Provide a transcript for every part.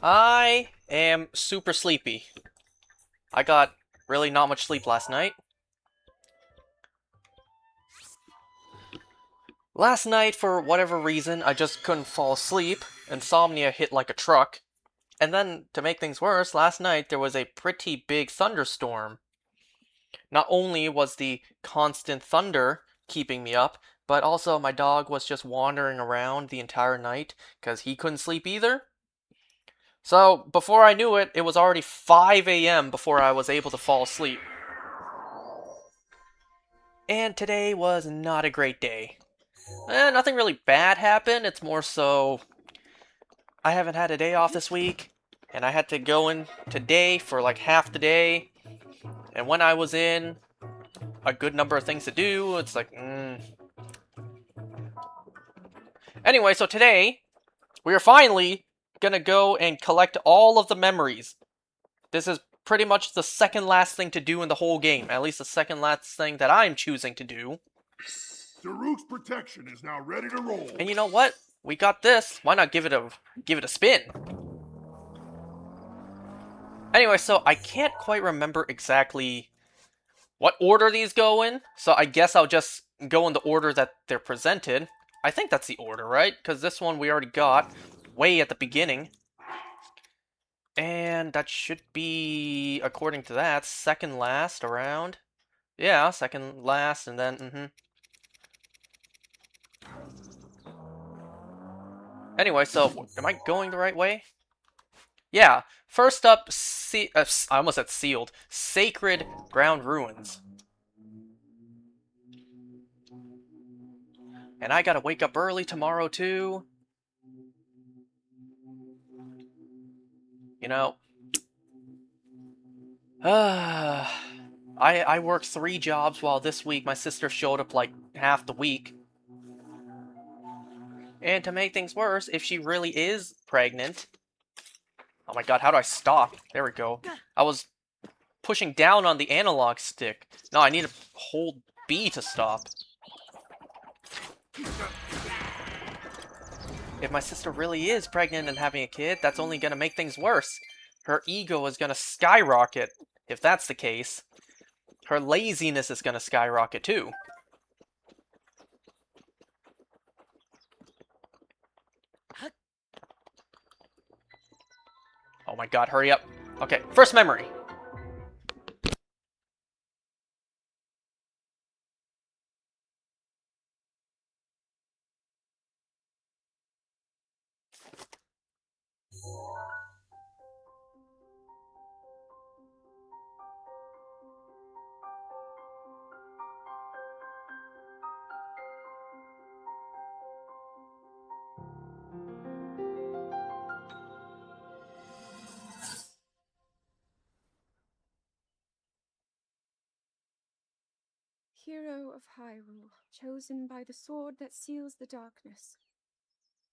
I am super sleepy. I got really not much sleep last night. Last night, for whatever reason, I just couldn't fall asleep. Insomnia hit like a truck. And then, to make things worse, last night there was a pretty big thunderstorm. Not only was the constant thunder keeping me up, but also my dog was just wandering around the entire night because he couldn't sleep either. So, before I knew it, it was already 5 a.m. before I was able to fall asleep. And today was not a great day. Nothing really bad happened, it's more so I haven't had a day off this week, and I had to go in today for like half the day, and when I was in, a good number of things to do, it's like, Anyway, so today, we are finally gonna go and collect all of the memories. This is pretty much the second last thing to do in the whole game, at least the second last thing that I'm choosing to do. Daruk's protection is now ready to roll. And you know what? We got this. Why not give it a spin? Anyway, so I can't quite remember exactly what order these go in, so I guess I'll just go in the order that they're presented. I think that's the order, right? Because this one we already got way at the beginning. And that should be, according to that, second last around. Yeah, second last, and then, Anyway, so, am I going the right way? Yeah, first up, I almost said sealed. Sacred Ground Ruins. And I gotta wake up early tomorrow, too. You know, I worked 3 jobs while this week my sister showed up like half the week. And to make things worse, if she really is pregnant... Oh my god, how do I stop? There we go. I was pushing down on the analog stick. No, I need to hold B to stop. If my sister really is pregnant and having a kid, that's only gonna make things worse. Her ego is gonna skyrocket, if that's the case. Her laziness is gonna skyrocket too. Oh my god, hurry up. Okay, first memory. Hero of Hyrule, chosen by the sword that seals the darkness.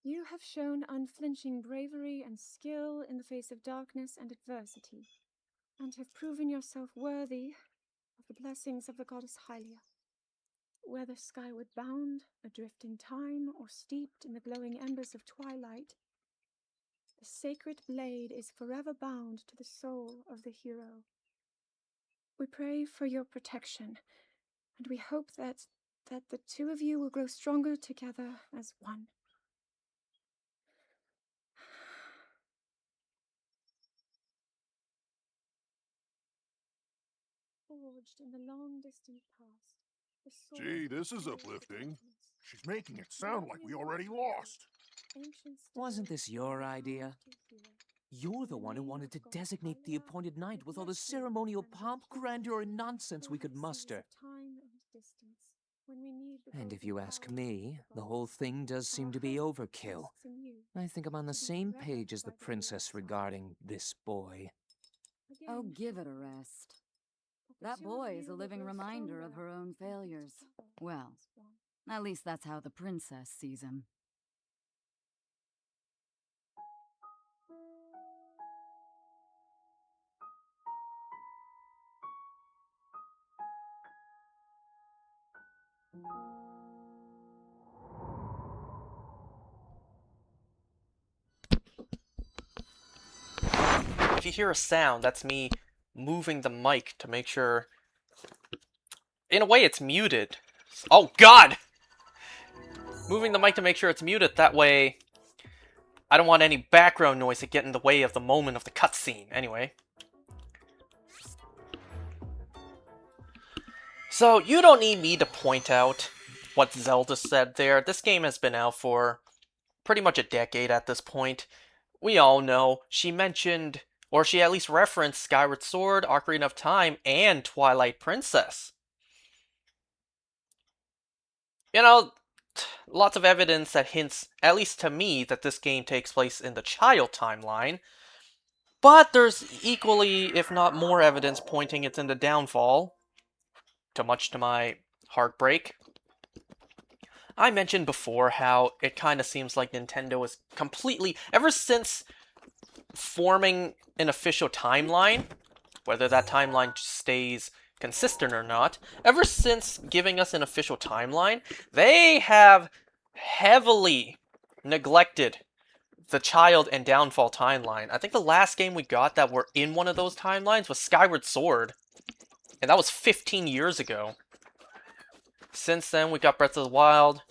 You have shown unflinching bravery and skill in the face of darkness and adversity, and have proven yourself worthy of the blessings of the goddess Hylia. Whether skyward bound, adrift in time, or steeped in the glowing embers of twilight, the sacred blade is forever bound to the soul of the hero. We pray for your protection, and we hope that the two of you will grow stronger together as one. Forged in the long distant past, the sword Gee, this is uplifting. She's making it sound like we already lost. Wasn't this your idea? You're the one who wanted to designate the appointed night with all the ceremonial pomp, grandeur, and nonsense we could muster. And if you ask me, the whole thing does seem to be overkill. I think I'm on the same page as the princess regarding this boy. Oh, give it a rest. That boy is a living reminder of her own failures. Well, at least that's how the princess sees him. If you hear a sound, that's me moving the mic to make sure... In a way, it's muted. Oh, God! Moving the mic to make sure it's muted, that way... I don't want any background noise to get in the way of the moment of the cutscene, anyway. So, you don't need me to point out what Zelda said there. This game has been out for pretty much a decade at this point. We all know. She mentioned, or she at least referenced Skyward Sword, Ocarina of Time, and Twilight Princess. You know, lots of evidence that hints, at least to me, that this game takes place in the child timeline. But there's equally, if not more, evidence pointing it's in the downfall. Much to my heartbreak. I mentioned before how it kind of seems like Nintendo is completely, ever since forming an official timeline, whether that timeline stays consistent or not, ever since giving us an official timeline, they have heavily neglected the child and downfall timeline. I think the last game we got that were in one of those timelines was Skyward Sword, and that was 15 years ago. Since then, we got Breath of the Wild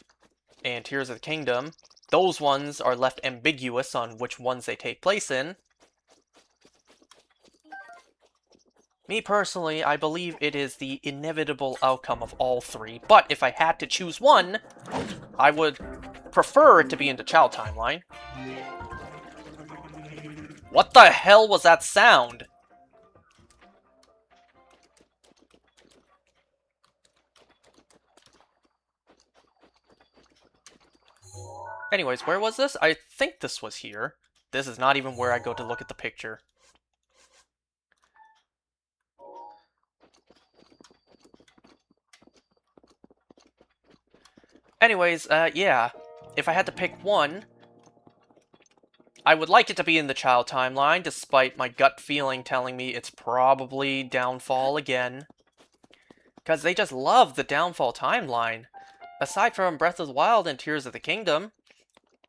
and Tears of the Kingdom. Those ones are left ambiguous on which ones they take place in. Me personally, I believe it is the inevitable outcome of all three, but if I had to choose one, I would prefer it to be in the child timeline. What the hell was that sound? Anyways, where was this? I think this was here. This is not even where I go to look at the picture. Anyways, yeah. If I had to pick one, I would like it to be in the child timeline, despite my gut feeling telling me it's probably Downfall again. Because they just love the Downfall timeline. Aside from Breath of the Wild and Tears of the Kingdom,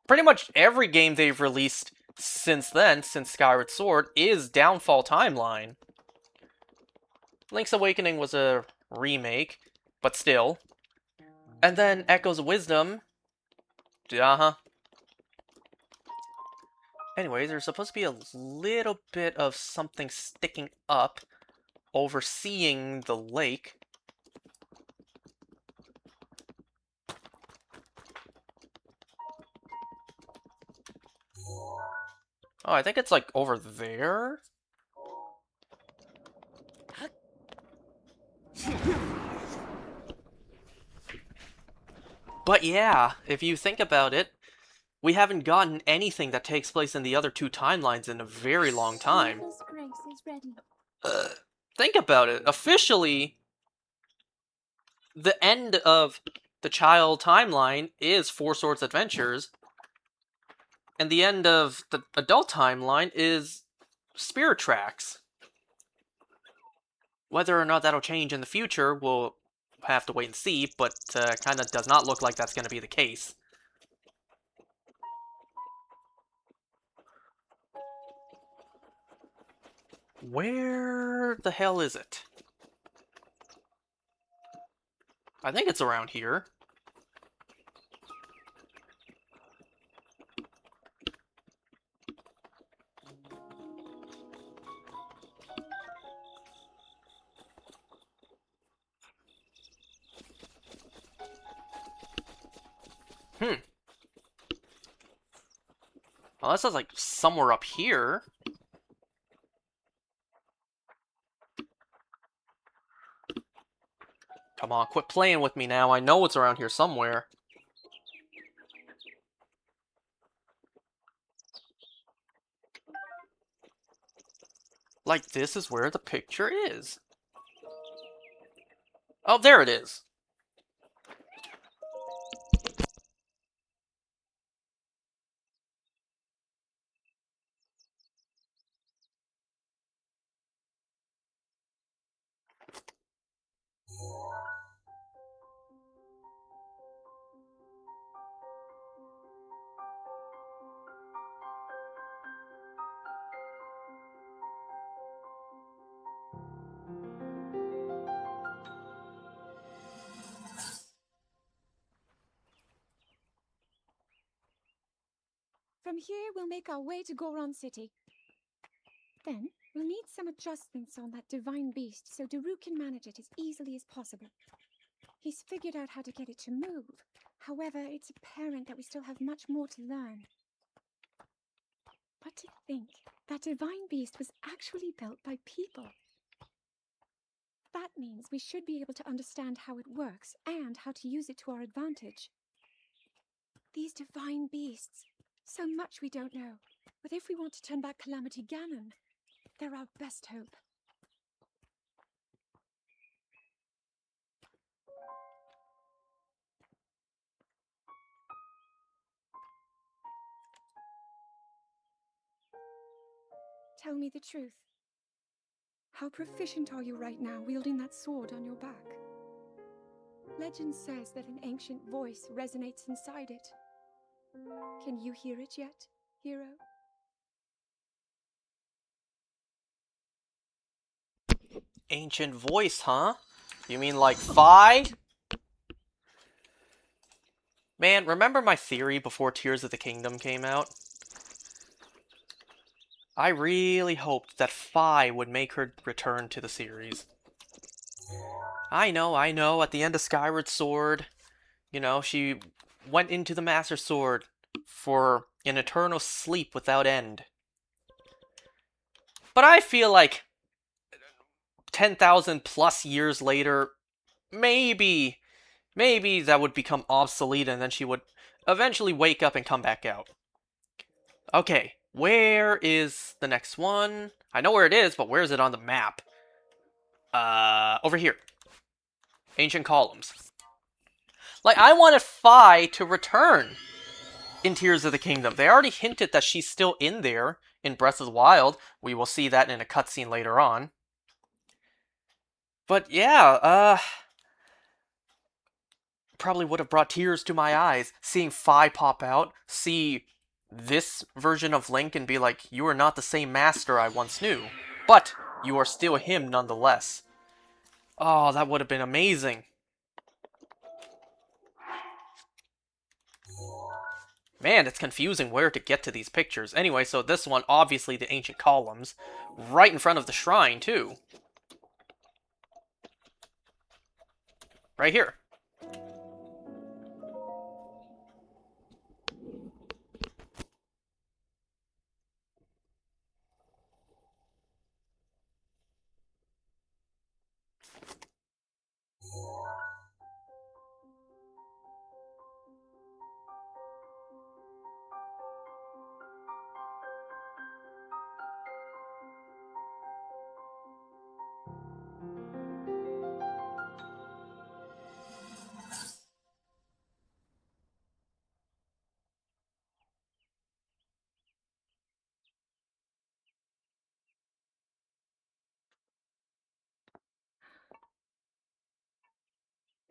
pretty much every game they've released since then, since Skyward Sword, is Downfall timeline. Link's Awakening was a remake, but still. And then Echoes of Wisdom. Anyways, there's supposed to be a little bit of something sticking up, overseeing the lake. Oh, I think it's like over there? But yeah, if you think about it, we haven't gotten anything that takes place in the other two timelines in a very long time. Grace is ready. Think about it. Officially, the end of the child timeline is Four Swords Adventures, and the end of the adult timeline is Spirit Tracks. Whether or not that'll change in the future, we'll have to wait and see, but kind of does not look like that's going to be the case. Where the hell is it? I think it's around here. Well, that sounds like somewhere up here. Come on, quit playing with me now. I know it's around here somewhere. Like, this is where the picture is. Oh, there it is. From here, we'll make our way to Goron City. Then, we'll need some adjustments on that divine beast so Daru can manage it as easily as possible. He's figured out how to get it to move. However, it's apparent that we still have much more to learn. But to think that divine beast was actually built by people. That means we should be able to understand how it works and how to use it to our advantage. These divine beasts, so much we don't know. But if we want to turn back Calamity Ganon, they're our best hope. Tell me the truth. How proficient are you right now wielding that sword on your back? Legend says that an ancient voice resonates inside it. Can you hear it yet, hero? Ancient voice, huh? You mean like Fi? Man, remember my theory before Tears of the Kingdom came out? I really hoped that Fi would make her return to the series. I know, at the end of Skyward Sword, you know, she went into the Master Sword for an eternal sleep without end. But I feel like 10,000 plus years later, maybe that would become obsolete and then she would eventually wake up and come back out. Okay, where is the next one? I know where it is, but where is it on the map? Over here. Ancient Columns. Like, I wanted Fi to return in Tears of the Kingdom. They already hinted that she's still in there in Breath of the Wild. We will see that in a cutscene later on. But yeah, probably would have brought tears to my eyes seeing Fi pop out, see this version of Link and be like, you are not the same master I once knew, but you are still him nonetheless. Oh, that would have been amazing. Man, it's confusing where to get to these pictures. Anyway, so this one, obviously the Ancient Columns, right in front of the shrine, too. Right here.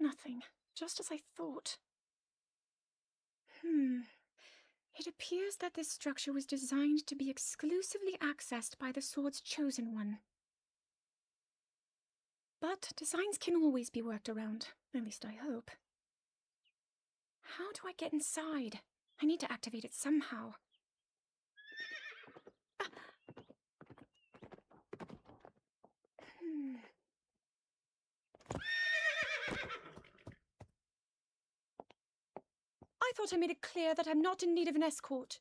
Nothing. Just as I thought. It appears that this structure was designed to be exclusively accessed by the sword's chosen one. But designs can always be worked around. At least I hope. How do I get inside? I need to activate it somehow. I thought I made it clear that I'm not in need of an escort.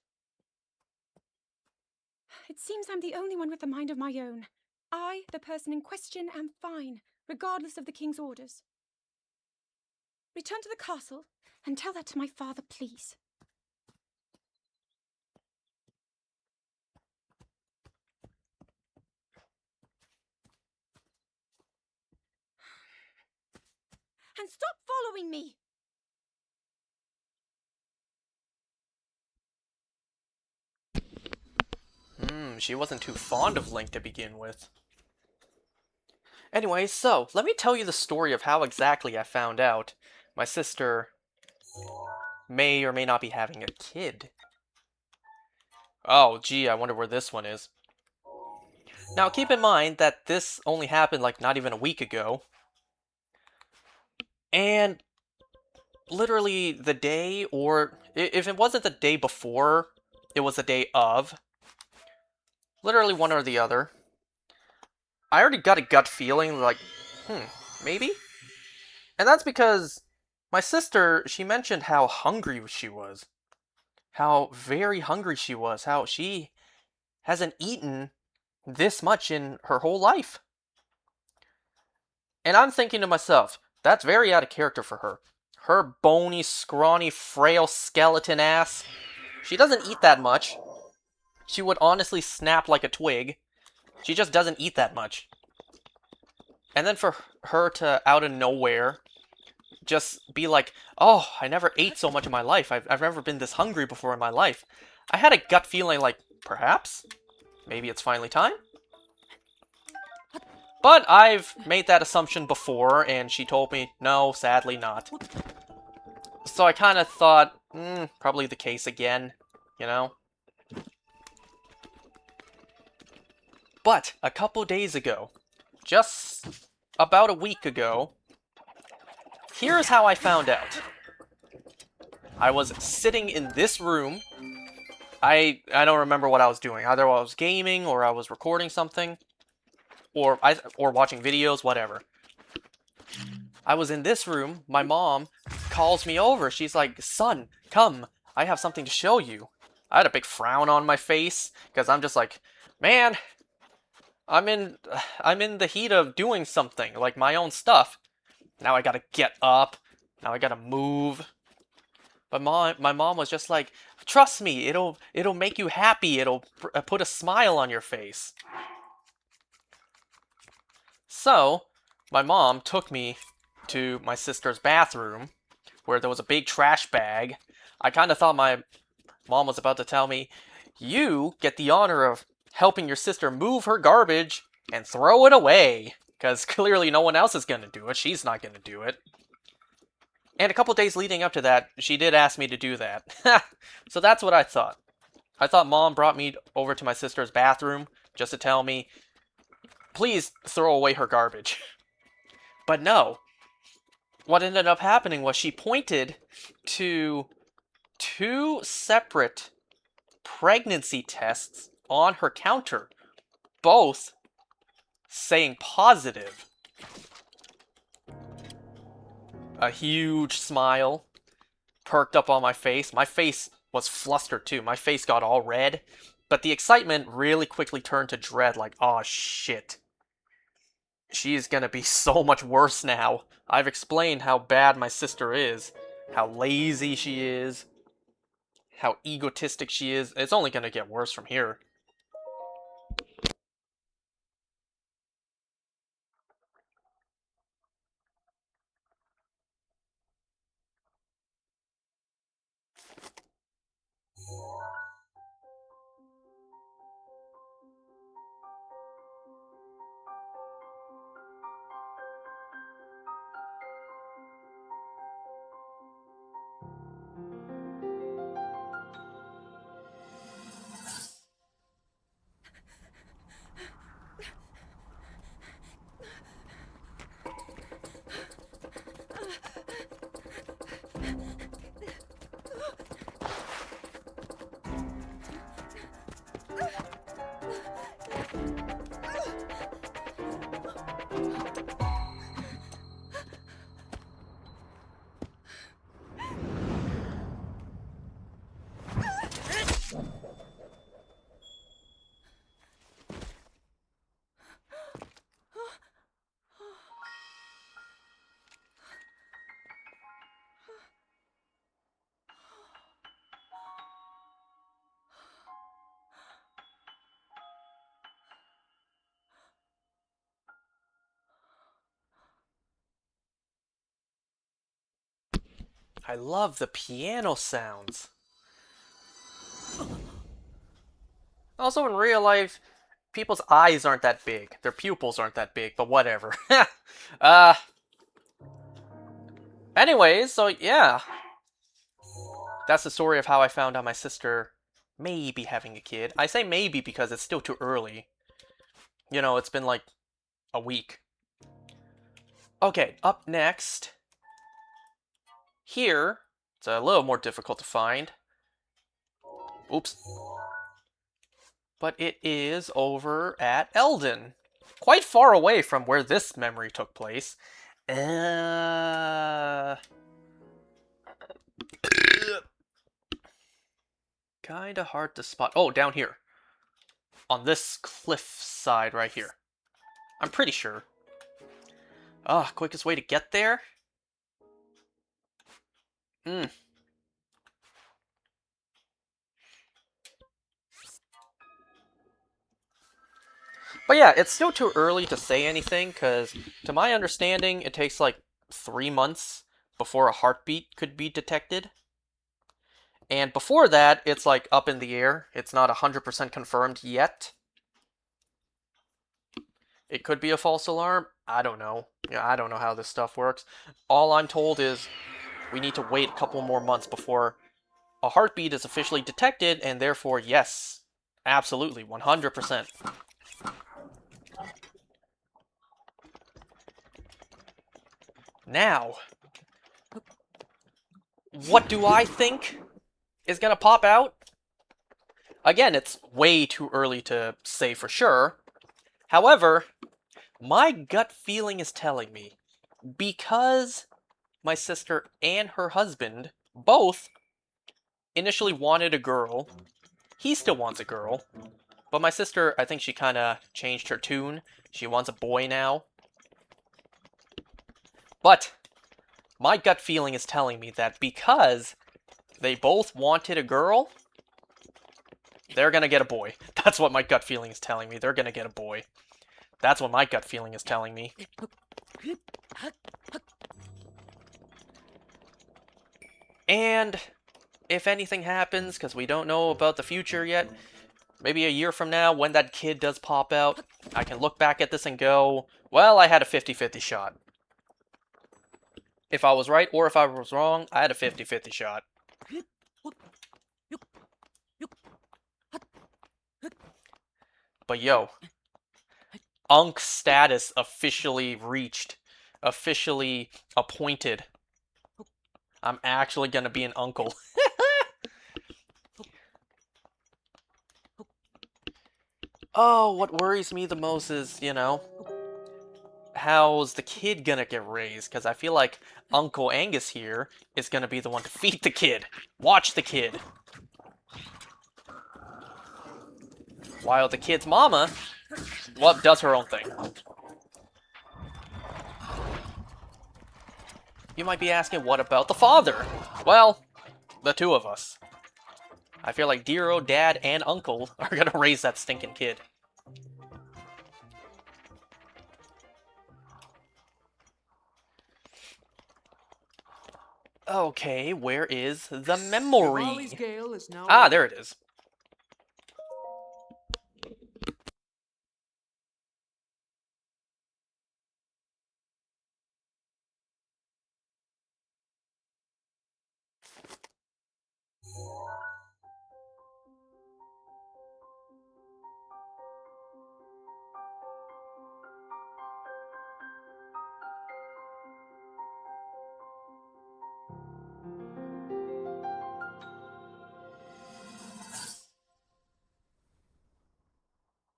It seems I'm the only one with a mind of my own. I, the person in question, am fine, regardless of the king's orders. Return to the castle and tell that to my father, please. And stop following me! She wasn't too fond of Link to begin with. Anyway, so, let me tell you the story of how exactly I found out my sister may or may not be having a kid. Oh, gee, I wonder where this one is. Now, keep in mind that this only happened, like, not even a week ago. And literally the day, or if it wasn't the day before it was the day of. Literally one or the other. I already got a gut feeling like, maybe? And that's because my sister, she mentioned how hungry she was. How very hungry she was. How she hasn't eaten this much in her whole life. And I'm thinking to myself, that's very out of character for her. Her bony, scrawny, frail skeleton ass. She doesn't eat that much. She would honestly snap like a twig. She just doesn't eat that much. And then for her to, out of nowhere, just be like, oh, I never ate so much in my life. I've never been this hungry before in my life. I had a gut feeling like, perhaps? Maybe it's finally time? But I've made that assumption before, and she told me, no, sadly not. So I kind of thought, probably the case again, you know? But a couple days ago, just about a week ago, here's how I found out. I was sitting in this room. I don't remember what I was doing. Either I was gaming, or I was recording something, or watching videos, whatever. I was in this room. My mom calls me over. She's like, son, come. I have something to show you. I had a big frown on my face, because I'm just like, man, I'm in the heat of doing something, like my own stuff. Now I gotta get up. Now I gotta move. But my mom was just like, trust me, it'll make you happy. It'll put a smile on your face. So, my mom took me to my sister's bathroom, where there was a big trash bag. I kind of thought my mom was about to tell me, you get the honor of helping your sister move her garbage and throw it away. Because clearly no one else is going to do it. She's not going to do it. And a couple days leading up to that, she did ask me to do that. So that's what I thought. I thought mom brought me over to my sister's bathroom just to tell me, please throw away her garbage. But no. What ended up happening was she pointed to 2 separate pregnancy tests on her counter, both saying positive. A huge smile perked up on my face. My face was flustered too. My face got all red. But the excitement really quickly turned to dread, like, oh shit. She's gonna be so much worse now. I've explained how bad my sister is, how lazy she is, how egotistic she is. It's only gonna get worse from here. I love the piano sounds. Also, in real life, people's eyes aren't that big. Their pupils aren't that big, but whatever. Anyways, so yeah. That's the story of how I found out my sister may be having a kid. I say maybe because it's still too early. You know, it's been like a week. Okay, up next. Here, it's a little more difficult to find. Oops. But it is over at Eldon. Quite far away from where this memory took place. Kinda hard to spot. Oh, down here. On this cliff side right here. I'm pretty sure. Ah, quickest way to get there? But yeah, it's still too early to say anything, because to my understanding, it takes like 3 months before a heartbeat could be detected. And before that, it's like up in the air. It's not 100% confirmed yet. It could be a false alarm. I don't know. Yeah, I don't know how this stuff works. All I'm told is we need to wait a couple more months before a heartbeat is officially detected, and therefore, yes, absolutely, 100%. Now, what do I think is gonna pop out? Again, it's way too early to say for sure. However, my gut feeling is telling me, because my sister and her husband both initially wanted a girl, he still wants a girl, but my sister, I think she kind of changed her tune. She wants a boy now. But my gut feeling is telling me that because they both wanted a girl, they're gonna get a boy. That's what my gut feeling is telling me. They're gonna get a boy. That's what my gut feeling is telling me. And if anything happens, because we don't know about the future yet, maybe a year from now, when that kid does pop out, I can look back at this and go, well, I had a 50-50 shot. If I was right or if I was wrong, I had a 50-50 shot. But yo, Unc status officially reached. Officially appointed. I'm actually gonna be an uncle. Oh, what worries me the most is, you know, how's the kid gonna get raised? Because I feel like Uncle Angus here is gonna be the one to feed the kid. Watch the kid. While the kid's mama, well, does her own thing. You might be asking, what about the father? Well, the two of us. I feel like dear old dad and uncle are gonna raise that stinking kid. Okay, where is the memory? Raleigh's Gale is now Ah, there it is.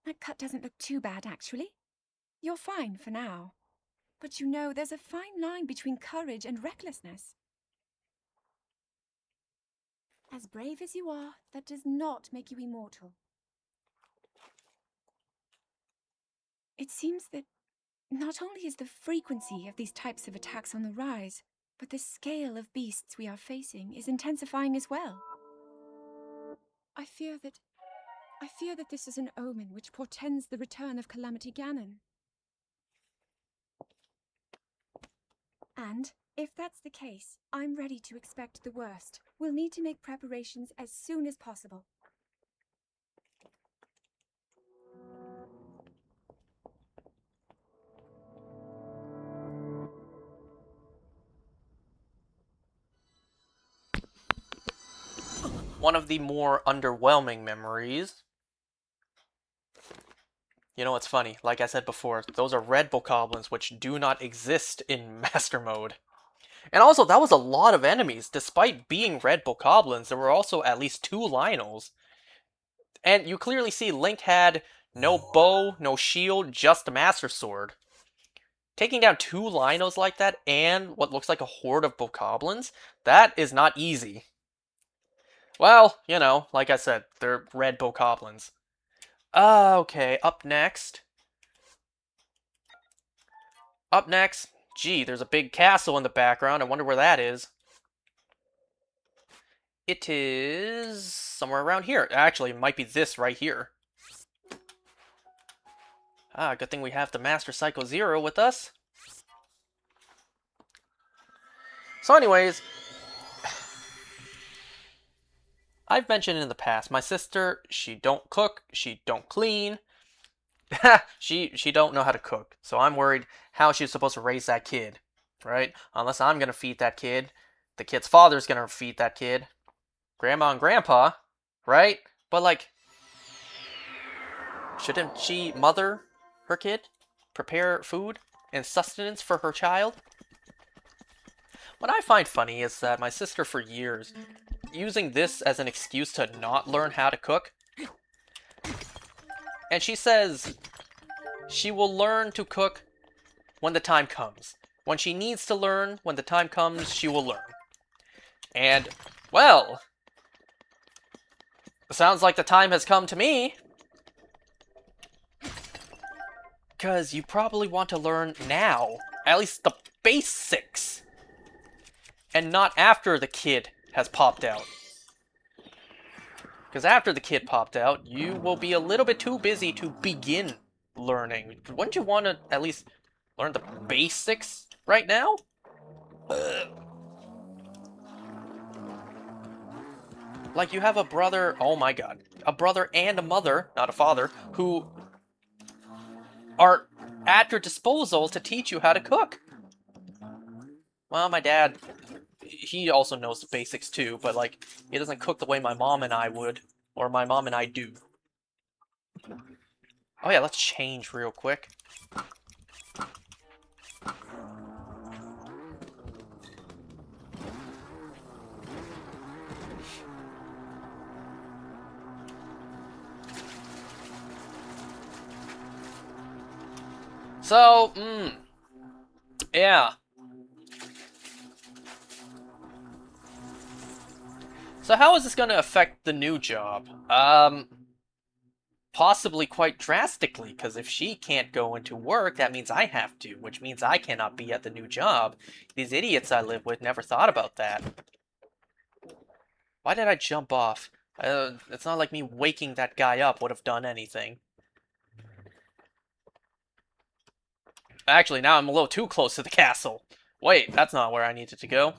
That cut doesn't look too bad, actually. You're fine for now. But you know, there's a fine line between courage and recklessness. As brave as you are, that does not make you immortal. It seems that not only is the frequency of these types of attacks on the rise, but the scale of beasts we are facing is intensifying as well. I fear that this is an omen which portends the return of Calamity Ganon. And if that's the case, I'm ready to expect the worst. We'll need to make preparations as soon as possible. One of the more underwhelming memories. You know what's funny? Like I said before, those are red bokoblins which do not exist in Master Mode. And also, that was a lot of enemies. Despite being red bokoblins, there were also at least 2 Lionels. And you clearly see Link had no bow, no shield, just a Master Sword. Taking down 2 Lynels like that and what looks like a horde of bokoblins, that is not easy. Well, you know, like I said, they're red bokoblins. Okay, up next. Gee, there's a big castle in the background. I wonder where that is. It is somewhere around here. Actually, it might be this right here. Ah, good thing we have the Master Psycho Zero with us. So anyways, I've mentioned in the past, my sister, she don't cook, she don't clean. she don't know how to cook. So I'm worried how she's supposed to raise that kid, right? Unless I'm going to feed that kid. The kid's father's going to feed that kid. Grandma and grandpa, right? But like, shouldn't she mother her kid? Prepare food and sustenance for her child? What I find funny is that my sister for years, using this as an excuse to not learn how to cook. And she says she will learn to cook when the time comes. When she needs to learn, when the time comes, she will learn. And, well, sounds like the time has come to me. Because you probably want to learn now, at least the basics. And not after the kid has popped out. Because after the kid popped out, you will be a little bit too busy to begin learning. Wouldn't you want to at least learn the basics right now? Like, you have a brother, oh my god, a brother and a mother, not a father, who are at your disposal to teach you how to cook. Well, my dad, he also knows the basics too, but like, he doesn't cook the way my mom and I would, or my mom and I do. Oh yeah, let's change real quick. So, yeah. So how is this going to affect the new job? Possibly quite drastically, because if she can't go into work, that means I have to, which means I cannot be at the new job. These idiots I live with never thought about that. Why did I jump off? It's not like me waking that guy up would have done anything. Actually, now I'm a little too close to the castle. Wait, that's not where I needed to go.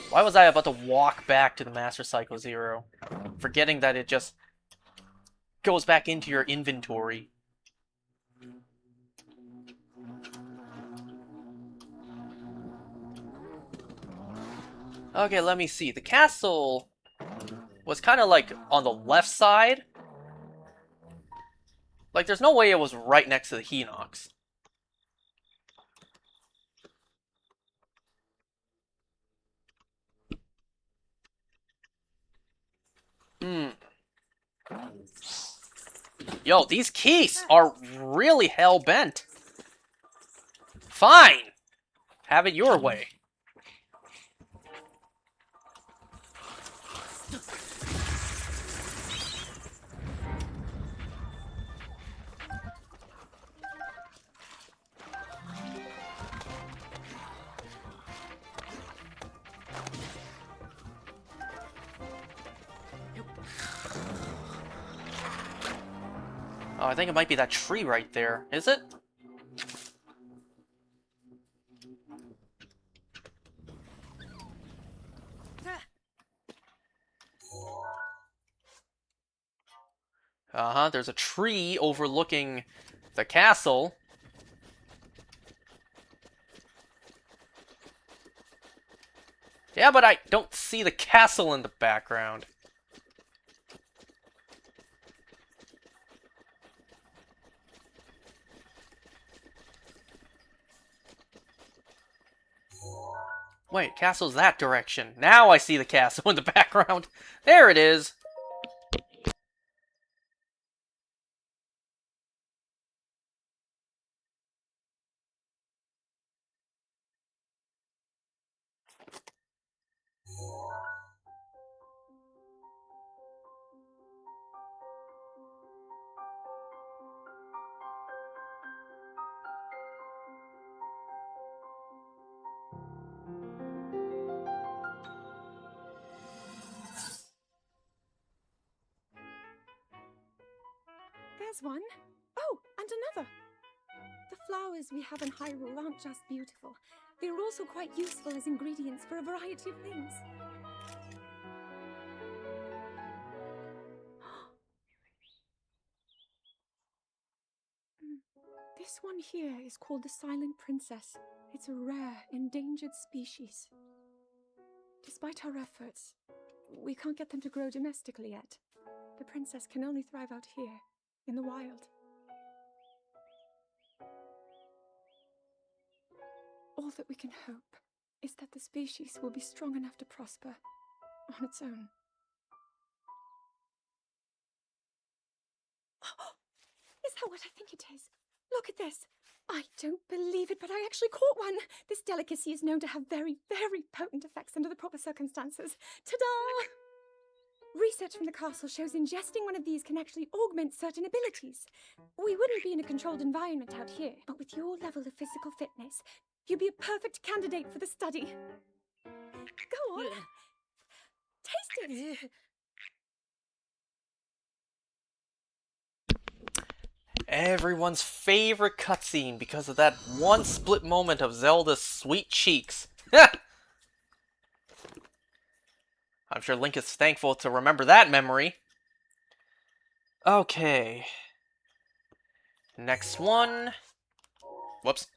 Why was I about to walk back to the Master Psycho Zero? Forgetting that it just goes back into your inventory. Okay, let me see. The castle was kind of like on the left side. Like, there's no way it was right next to the Hinox. Yo, these keys are really hell-bent. Fine! Have it your way. Oh, I think it might be that tree right there. Is it? Uh-huh, there's a tree overlooking the castle. Yeah, but I don't see the castle in the background. Wait, castle's that direction. Now I see the castle in the background. There it is. There's one. Oh, and another. The flowers we have in Hyrule aren't just beautiful. They're also quite useful as ingredients for a variety of things. This one here is called the Silent Princess. It's a rare, endangered species. Despite our efforts, we can't get them to grow domestically yet. The princess can only thrive out here, in the wild. All that we can hope is that the species will be strong enough to prosper on its own. Is that what I think it is? Look at this. I don't believe it, but I actually caught one. This delicacy is known to have very, very potent effects under the proper circumstances. Ta-da! Research from the castle shows ingesting one of these can actually augment certain abilities. We wouldn't be in a controlled environment out here, but with your level of physical fitness, you'd be a perfect candidate for the study. Go on. Taste it. Everyone's favorite cutscene because of that one split moment of Zelda's sweet cheeks. I'm sure Link is thankful to remember that memory. Okay. Next one. Whoops.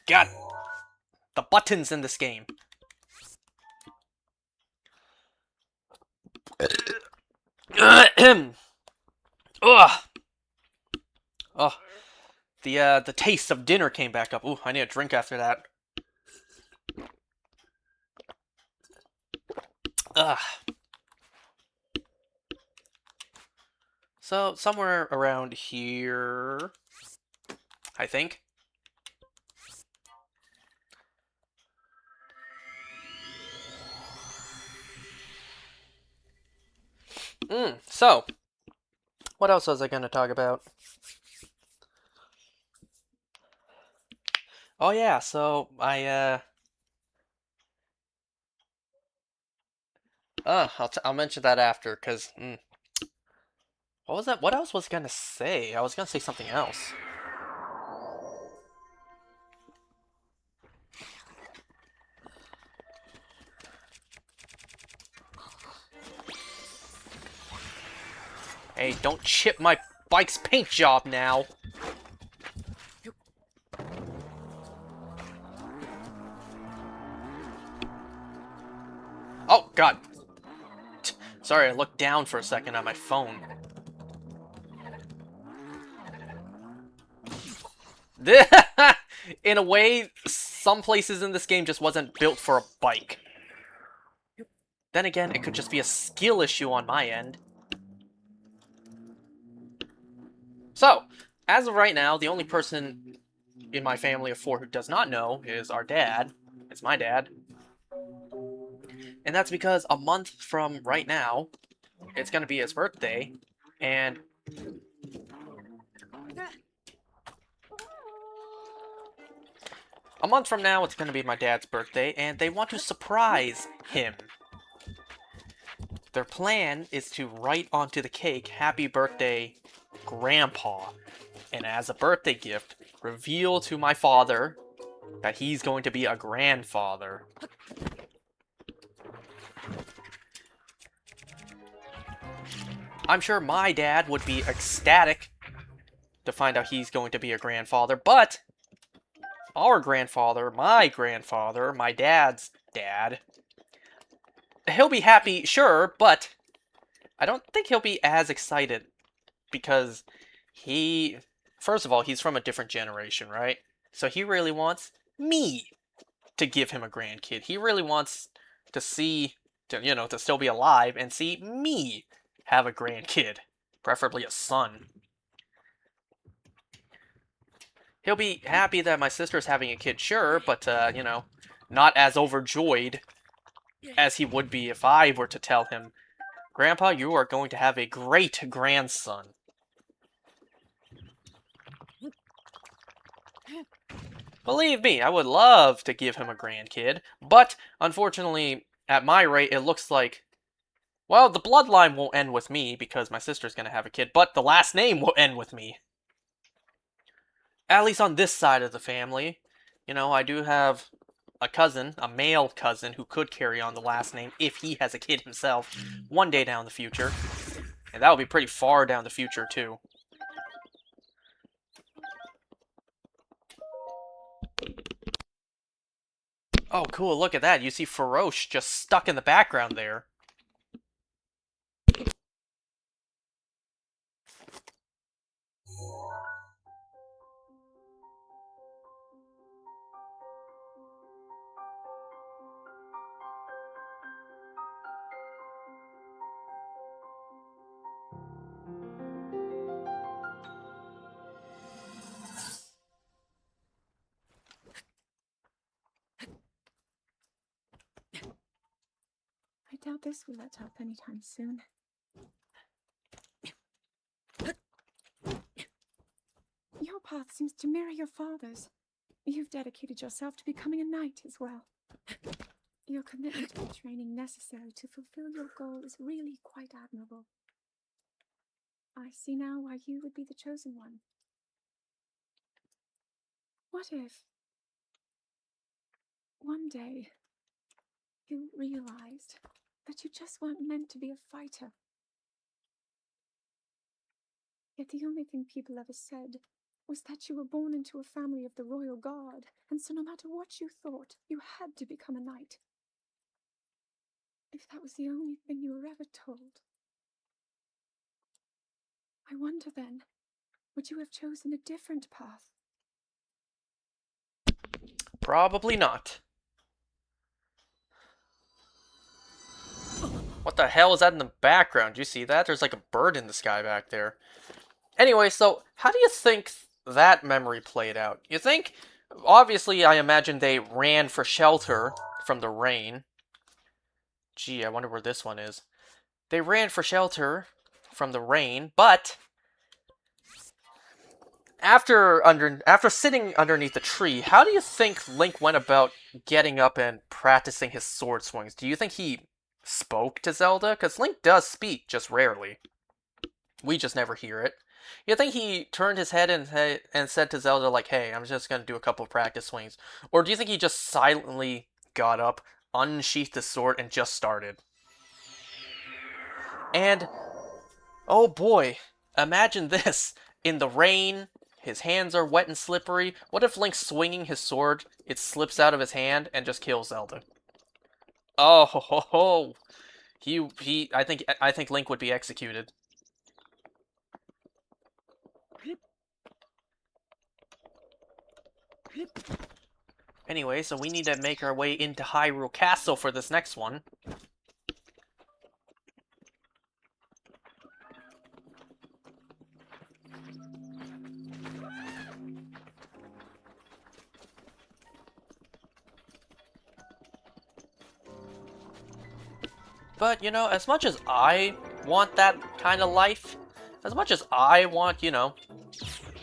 God. The buttons in this game. Ugh. Oh. The taste of dinner came back up. Ooh, I need a drink after that. Ugh. So, somewhere around here, I think. So, what else was I going to talk about? Oh yeah, so I'll mention that after, cause what was that? What else was I gonna say? I was gonna say something else. Hey, don't chip my bike's paint job now. Oh, God. Sorry, I looked down for a second on my phone. In a way, some places in this game just wasn't built for a bike. Then again, it could just be a skill issue on my end. So, as of right now, the only person in my family of 4 who does not know is our dad. It's my dad. And that's because a month from right now, it's going to be his birthday, and a month from now, it's going to be my dad's birthday, and they want to surprise him. Their plan is to write onto the cake, "Happy Birthday, Grandpa," and as a birthday gift, reveal to my father that he's going to be a grandfather. I'm sure my dad would be ecstatic to find out he's going to be a grandfather, but our grandfather, my dad's dad, he'll be happy, sure, but I don't think he'll be as excited because he first of all, he's from a different generation, right? So he really wants me to give him a grandkid. He really wants to see, to still be alive and see me have a grandkid, preferably a son. He'll be happy that my sister's having a kid, sure, but, not as overjoyed as he would be if I were to tell him, Grandpa, you are going to have a great grandson. Believe me, I would love to give him a grandkid, but unfortunately, at my rate, it looks like, well, the bloodline won't end with me because my sister's gonna have a kid, but the last name will end with me. At least on this side of the family. I do have a cousin, a male cousin, who could carry on the last name if he has a kid himself one day down the future. And that would be pretty far down the future, too. Oh, cool, look at that. You see Faroche just stuck in the background there. I doubt this will let up anytime soon. Your path seems to mirror your father's. You've dedicated yourself to becoming a knight as well. Your commitment to the training necessary to fulfill your goal is really quite admirable. I see now why you would be the chosen one. What if one day you realized that you just weren't meant to be a fighter? Yet the only thing people ever said was that you were born into a family of the royal guard, and so no matter what you thought, you had to become a knight. If that was the only thing you were ever told, I wonder then, would you have chosen a different path? Probably not. What the hell is that in the background? Do you see that? There's like a bird in the sky back there. Anyway, so how do you think that memory played out? You think, obviously, I imagine they ran for shelter from the rain. Gee, I wonder where this one is. They ran for shelter from the rain, but after sitting underneath the tree, how do you think Link went about getting up and practicing his sword swings? Do you think he spoke to Zelda? Because Link does speak, just rarely. We just never hear it. You think he turned his head and said to Zelda, like, hey, I'm just going to do a couple of practice swings? Or do you think he just silently got up, unsheathed his sword, and just started? And, oh boy, imagine this. In the rain, his hands are wet and slippery. What if Link's swinging his sword, it slips out of his hand, and just kills Zelda? Oh, ho, ho, ho. I think Link would be executed. Anyway, so we need to make our way into Hyrule Castle for this next one. But, as much as I want that kind of life, as much as I want,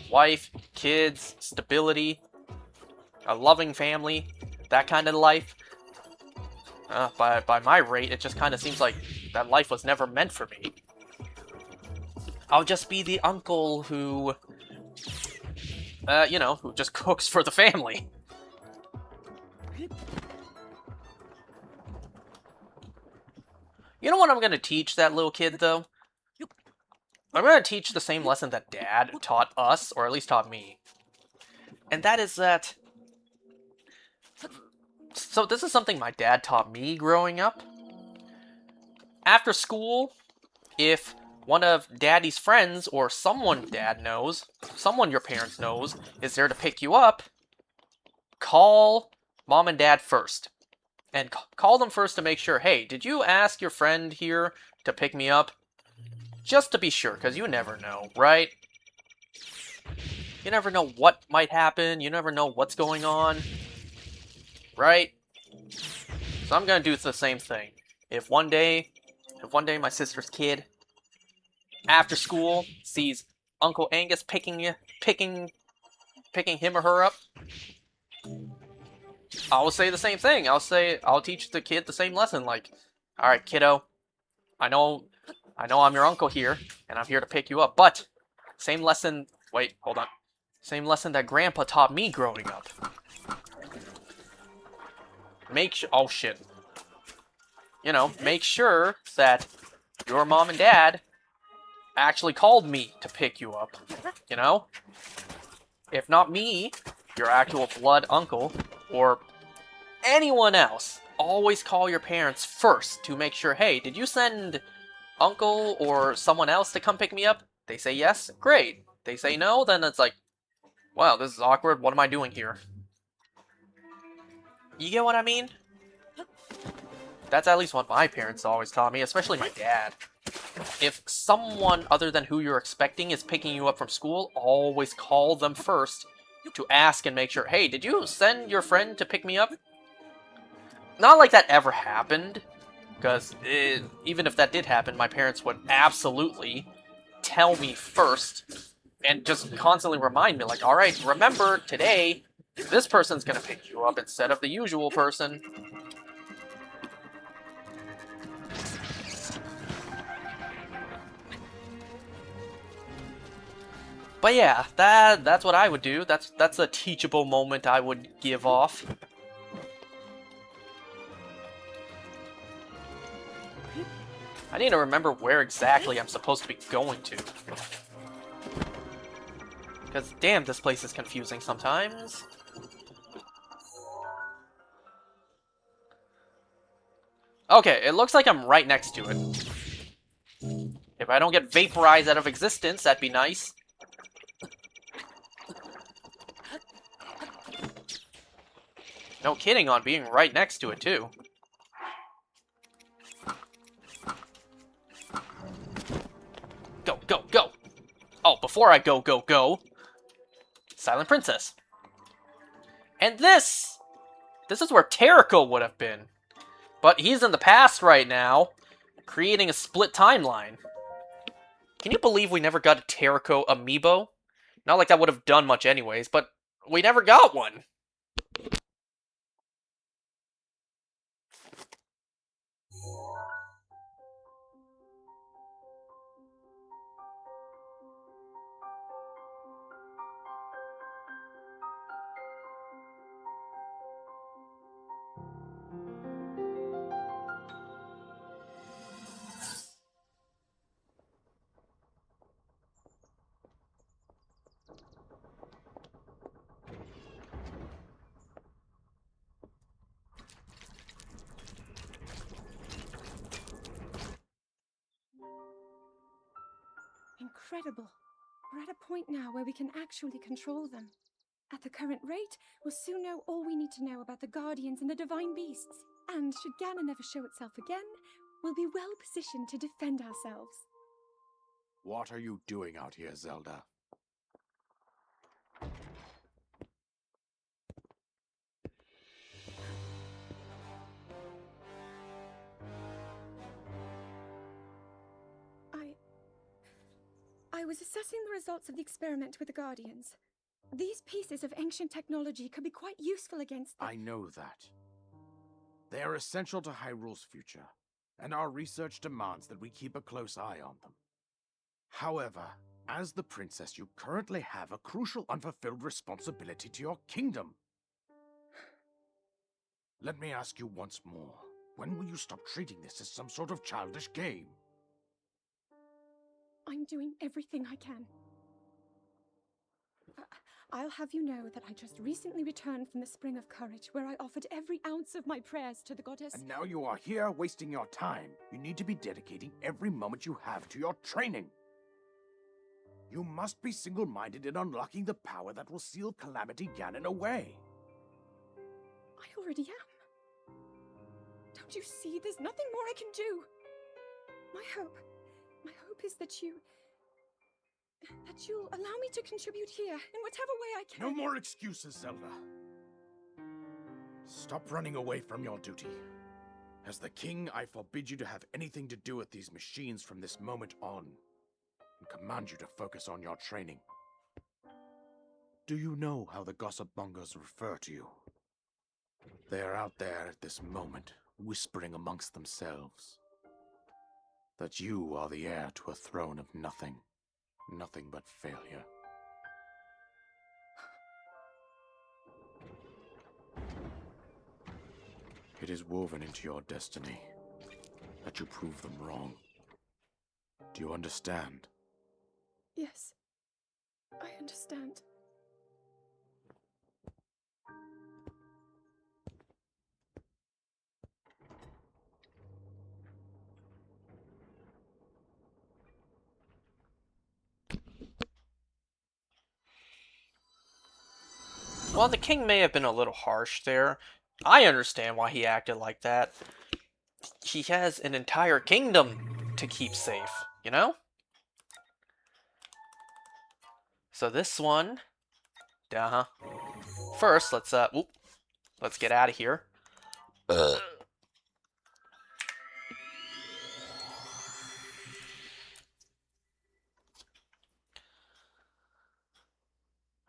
wife, kids, stability, a loving family, that kind of life, by my rate, it just kind of seems like that life was never meant for me. I'll just be the uncle who, who just cooks for the family. You know what I'm going to teach that little kid, though? I'm going to teach the same lesson that Dad taught us, or at least taught me. And that is that... So this is something my dad taught me growing up. After school, if one of Daddy's friends, or someone Dad knows, someone your parents knows, is there to pick you up, call Mom and Dad first. And call them first to make sure, hey, did you ask your friend here to pick me up? Just to be sure, because you never know, right? You never know what might happen, you never know what's going on, right? So I'm gonna do the same thing. If one day my sister's kid, after school, sees Uncle Angus picking him or her up, I'll say the same thing. I'll teach the kid the same lesson, like, alright, kiddo, I know I'm your uncle here, and I'm here to pick you up, but same lesson, wait, hold on. Same lesson that Grandpa taught me growing up. Oh shit. You know, make sure that your mom and dad actually called me to pick you up, you know? If not me, your actual blood uncle, or anyone else, always call your parents first to make sure, hey, did you send uncle or someone else to come pick me up? They say yes, great. They say no, then it's like, wow, this is awkward, what am I doing here? You get what I mean? That's at least what my parents always taught me, especially my dad. If someone other than who you're expecting is picking you up from school, always call them first to ask and make sure, hey, did you send your friend to pick me up? Not like that ever happened, because even if that did happen, my parents would absolutely tell me first and just constantly remind me, like, alright, remember, today, this person's gonna pick you up instead of the usual person. But yeah, that's what I would do. That's a teachable moment I would give off. I need to remember where exactly I'm supposed to be going to. Because damn, this place is confusing sometimes. Okay, it looks like I'm right next to it. If I don't get vaporized out of existence, that'd be nice. No kidding on being right next to it, too. Go, go, go! Oh, before I go, go, go! Silent Princess. And this is where Terrico would have been. But he's in the past right now, creating a split timeline. Can you believe we never got a Terrico amiibo? Not like that would have done much anyways, but we never got one. Incredible. We're at a point now where we can actually control them. At the current rate, we'll soon know all we need to know about the Guardians and the Divine Beasts. And should Ganon ever show itself again, we'll be well positioned to defend ourselves. What are you doing out here, Zelda? I was assessing the results of the experiment with the Guardians. These pieces of ancient technology could be quite useful against the— I know that. They are essential to Hyrule's future, and our research demands that we keep a close eye on them. However, as the princess, you currently have a crucial unfulfilled responsibility to your kingdom. Let me ask you once more, when will you stop treating this as some sort of childish game? I'm doing everything I can. I'll have you know that I just recently returned from the Spring of Courage, where I offered every ounce of my prayers to the goddess. And now you are here wasting your time. You need to be dedicating every moment you have to your training. You must be single-minded in unlocking the power that will seal Calamity Ganon away. I already am. Don't you see? There's nothing more I can do. My hope is that you'll allow me to contribute here in whatever way I can. No more excuses, Zelda. Stop running away from your duty. As the king, I forbid you to have anything to do with these machines from this moment on, and command you to focus on your training. Do you know how the gossip mongers refer to you? They are out there at this moment, whispering amongst themselves that you are the heir to a throne of nothing but failure. It is woven into your destiny that you prove them wrong. Do you understand? Yes, I understand. While the king may have been a little harsh there, I understand why he acted like that. He has an entire kingdom to keep safe, you know? So this one... First, let's get out of here.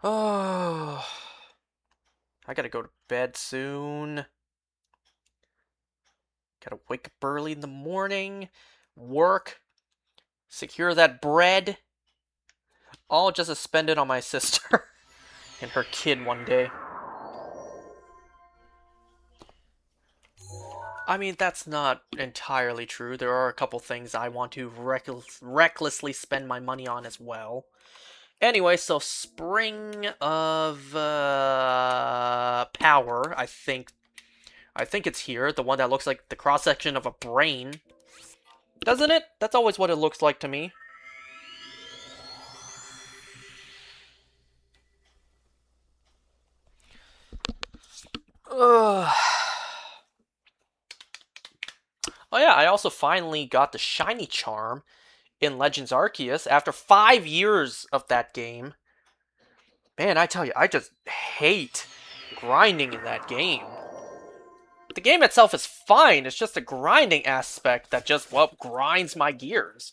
Oh... I gotta go to bed soon. Gotta wake up early in the morning, work, secure that bread, all just to spend it on my sister and her kid one day. I mean, that's not entirely true. There are a couple things I want to recklessly spend my money on as well. Anyway, so Spring of Power, I think it's here. The one that looks like the cross-section of a brain. Doesn't it? That's always what it looks like to me. Ugh. Oh yeah, I also finally got the Shiny Charm in Legends Arceus after 5 years of that game. Man, I tell you, I just hate grinding in that game. The game itself is fine, it's just the grinding aspect that just, well, grinds my gears.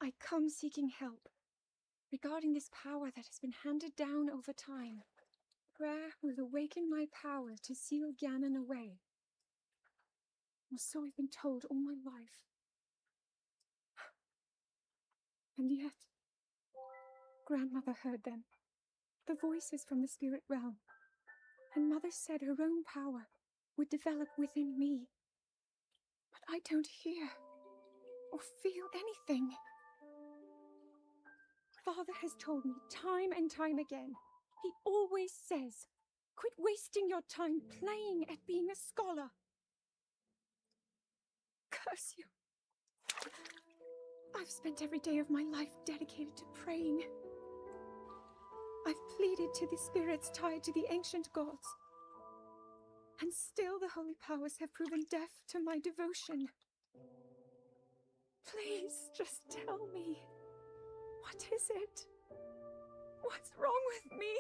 I come seeking help regarding this power that has been handed down over time. Prayer will awaken my power to seal Ganon away. Or so I've been told all my life. And yet, Grandmother heard them, the voices from the spirit realm, and Mother said her own power would develop within me. But I don't hear or feel anything. Father has told me time and time again. He always says, quit wasting your time playing at being a scholar. Curse you. I've spent every day of my life dedicated to praying. I've pleaded to the spirits tied to the ancient gods. And still the holy powers have proven deaf to my devotion. Please, just tell me. What is it? What's wrong with me?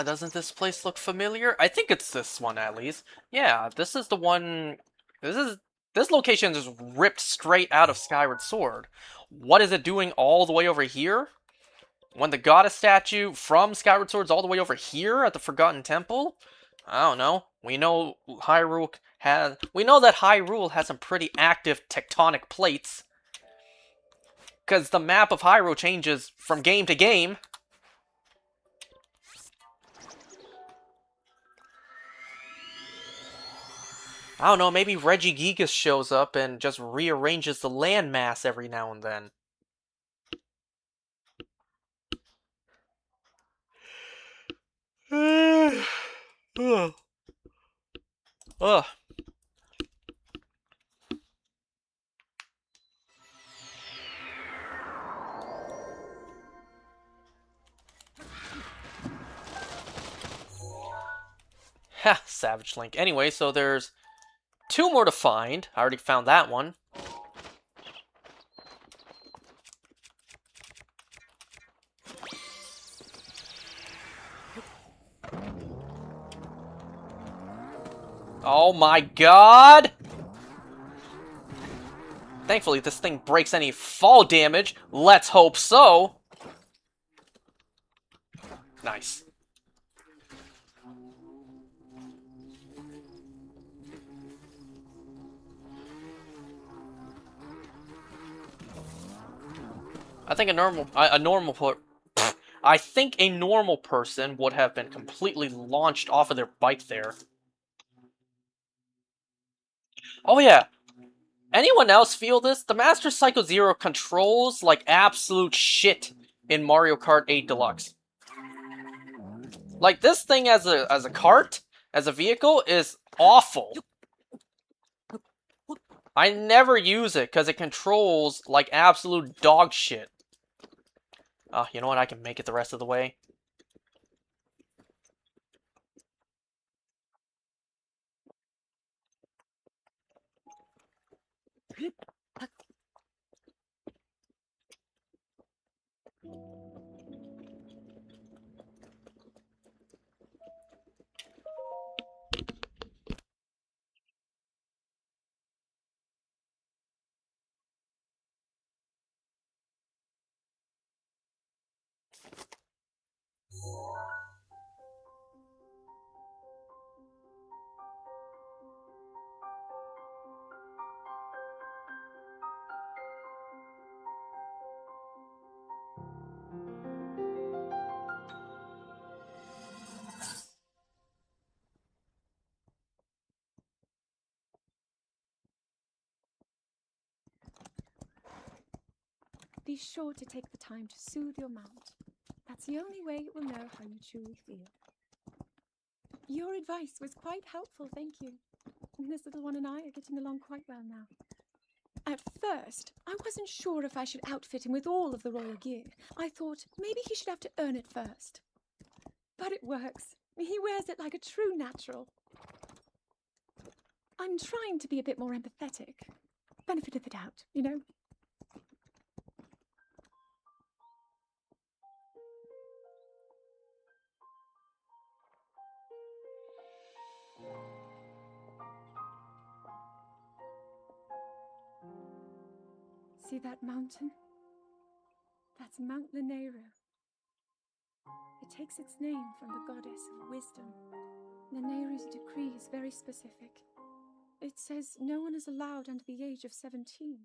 Doesn't this place look familiar? I think it's this one at least. Yeah, this is the one. This location is ripped straight out of Skyward Sword. What is it doing all the way over here? When the goddess statue from Skyward Sword's all the way over here at the Forgotten Temple? I don't know. We know that Hyrule has some pretty active tectonic plates. Because the map of Hyrule changes from game to game. I don't know, maybe Regigigas shows up and just rearranges the landmass every now and then. Ugh. Ugh. Ha, Savage Link. Anyway, so there's 2 more to find. I already found that one. Oh my god! Thankfully, this thing breaks any fall damage. Let's hope so. Nice. I think a normal person would have been completely launched off of their bike there. Oh yeah. Anyone else feel this? The Master Psycho Zero controls like absolute shit in Mario Kart 8 Deluxe. Like this thing as a cart, as a vehicle, is awful. I never use it because it controls like absolute dog shit. You know what? I can make it the rest of the way. Be sure to take the time to soothe your mount. That's the only way it will know how you truly feel. Your advice was quite helpful, thank you. This little one and I are getting along quite well now. At first, I wasn't sure if I should outfit him with all of the royal gear. I thought maybe he should have to earn it first. But it works. He wears it like a true natural. I'm trying to be a bit more empathetic. Benefit of the doubt, you know? See that mountain? That's Mount Lanayru. It takes its name from the goddess of wisdom. Lanayru's decree is very specific. It says no one is allowed under the age of 17.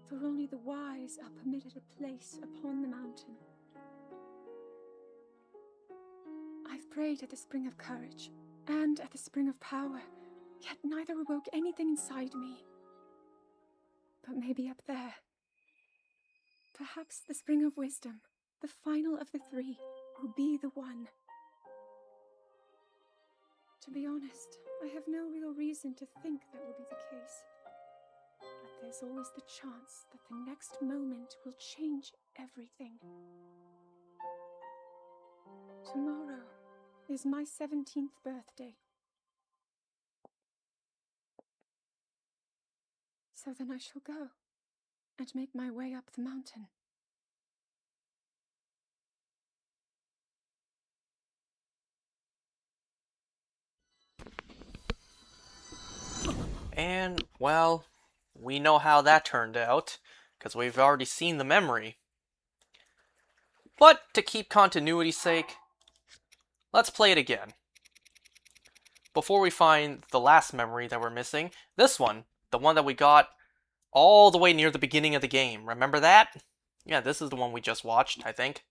For only the wise are permitted a place upon the mountain. I've prayed at the Spring of Courage and at the Spring of Power, yet neither awoke anything inside me. But maybe up there. Perhaps the Spring of Wisdom, the final of the 3, will be the one. To be honest, I have no real reason to think that will be the case. But there's always the chance that the next moment will change everything. Tomorrow is my 17th birthday. So then I shall go and make my way up the mountain. And, well, we know how that turned out, because we've already seen the memory. But, to keep continuity's sake, let's play it again. Before we find the last memory that we're missing, this one, the one that we got all the way near the beginning of the game. Remember that? Yeah, this is the one we just watched, I think.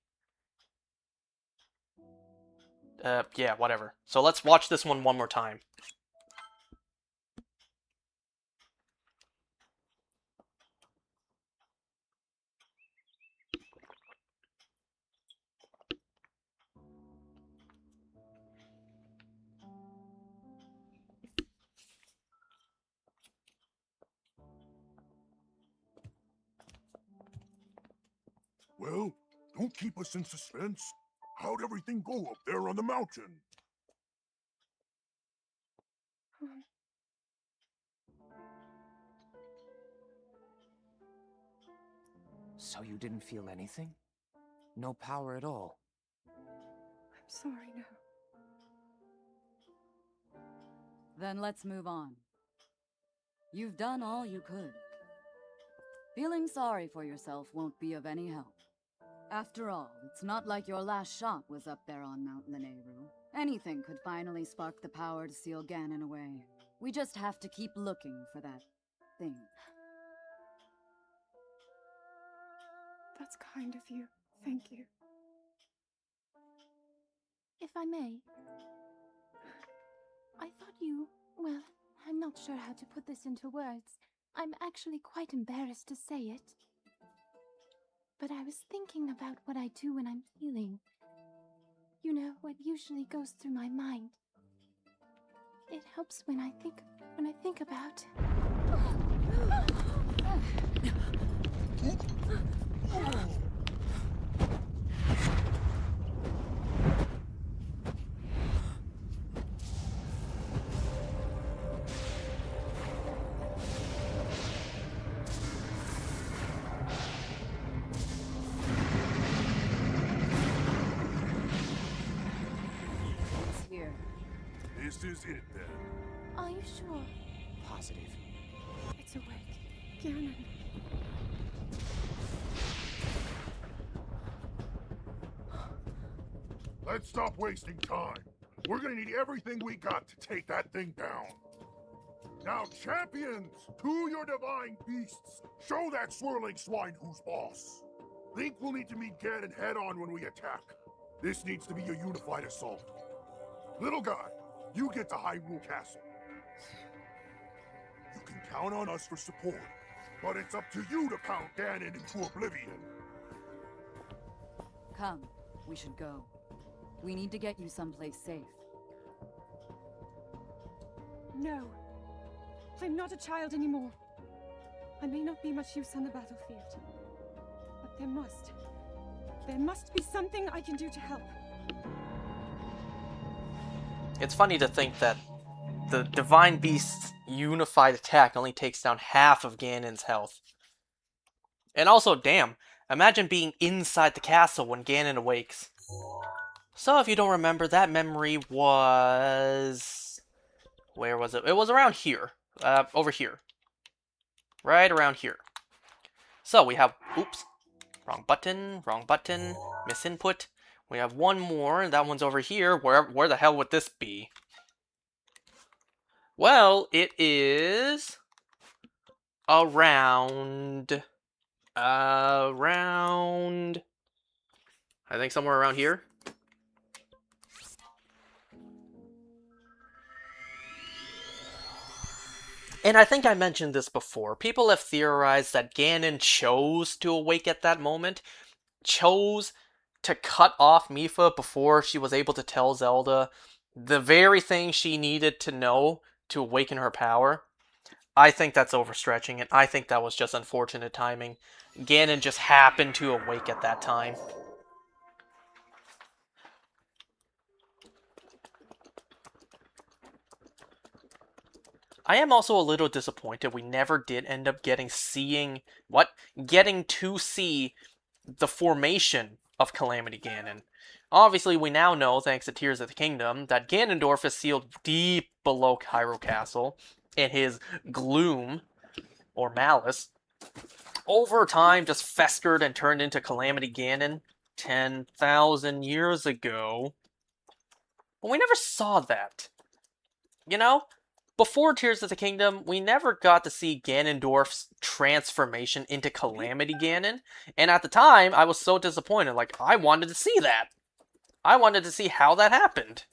Yeah, whatever. So let's watch this one more time. Well, don't keep us in suspense. How'd everything go up there on the mountain? So you didn't feel anything? No power at all? I'm sorry, no. Then let's move on. You've done all you could. Feeling sorry for yourself won't be of any help. After all, it's not like your last shot was up there on Mount Lanayru. Anything could finally spark the power to seal Ganon away. We just have to keep looking for that thing. That's kind of you. Thank you. If I may, I thought you... well, I'm not sure how to put this into words. I'm actually quite embarrassed to say it. But I was thinking about what I do when I'm healing. You know, what usually goes through my mind. It helps when I think about... It's here. This is it then. Are you sure? Positive. It's awake. Ganon. Let's stop wasting time. We're gonna need everything we got to take that thing down. Now, champions, to your divine beasts, show that swirling swine who's boss. Link will need to meet Ganon head-on when we attack. This needs to be a unified assault. Little guy, you get to Hyrule Castle. You can count on us for support, but it's up to you to pound Ganon into oblivion. Come, we should go. We need to get you someplace safe. No. I'm not a child anymore. I may not be much use on the battlefield. But there must be something I can do to help. It's funny to think that the Divine Beast's unified attack only takes down half of Ganon's health. And also, damn, imagine being inside the castle when Ganon awakes. So if you don't remember, that memory was... where was it? It was around here. Over here. Right around here. So we have... oops. Wrong button, misinput. We have one more, and that one's over here. Where the hell would this be? Well, it is... around... I think somewhere around here. And I think I mentioned this before. People have theorized that Ganon chose to awake at that moment. Chose to cut off Mipha before she was able to tell Zelda the very thing she needed to know to awaken her power. I think that's overstretching it. I think that was just unfortunate timing. Ganon just happened to awake at that time. I am also a little disappointed we never did end up getting to see the formation of Calamity Ganon. Obviously, we now know, thanks to Tears of the Kingdom, that Ganondorf is sealed deep below Hyrule Castle in his gloom, or malice. Over time, just festered and turned into Calamity Ganon 10,000 years ago. But we never saw that. You know? Before Tears of the Kingdom, we never got to see Ganondorf's transformation into Calamity Ganon, and at the time, I was so disappointed. Like, I wanted to see that. I wanted to see how that happened.